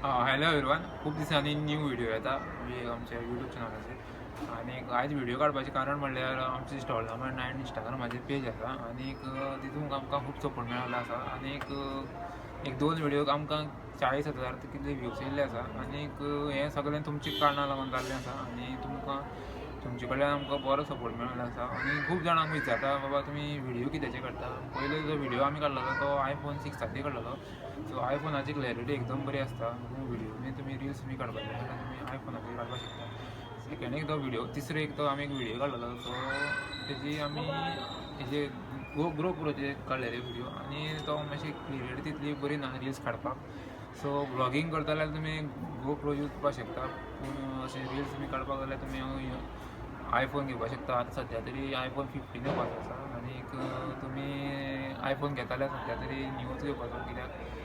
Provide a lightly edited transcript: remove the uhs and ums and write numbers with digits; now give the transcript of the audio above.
Hello everyone, खूप दिसांनी new video येता आमच्या यूट्यूब चॅनलाचेर. आणि आयज व्हिडिओ काडपाचें कारण म्हणल्यार आमची टॉर्नामेंट आनी इंस्टाग्रामाचेर पेज आसा आनी तितूंत आमकां खूब सपोर्ट मेळिल्लो आसा. आनी एक दोन व्हिडिओक आमकां 40,000 कितले व्ह्यूज येयल्ले आसा. आनी हें सगळें तुमच्या कारणां लागून जाल्लें आसा. आनी तुमचे कडल्यान आमकां बरो सपोर्ट मेळिल्लो आसा. आनी खूब जाणांक विचारता बाबा तुमी व्हिडिओ कित्याचे काडटा. पयलो जो व्हिडिओ आमी काडलेलो तो iPhone 6 काडलेलो. सो आयफोनाची क्लॅरिटी एकदम बरी आसता. व्हिडिओ तुमी रील्स काडपाक जाय जाल्यार तुमी आयफोनाचेर काडपाक शकता. सेकंड एक तो व्हिडिओ, तिसरो एक तो आमी एक व्हिडिओ काडलेलो. सो तेजी आमी हेजे GoProचे काडलेले व्हिडिओ. आनी तो मातशी क्लियरिटी तितली बरी ना रील्स काडपाक. सो ब्लॉगिंग करता जाल्यार तुमी GoPro यूज करपाक शकता. पूण अशें रील्स तुमी काडपाक जाल्यार तुमी आयफोन घेवपाक शकता. आतां सद्या तरी iPhone 15 येवपाचो आसा. आनी तुमी आयफोन घेता जाल्यार सद्या तरी न्यूच घेवपाचो. कित्याक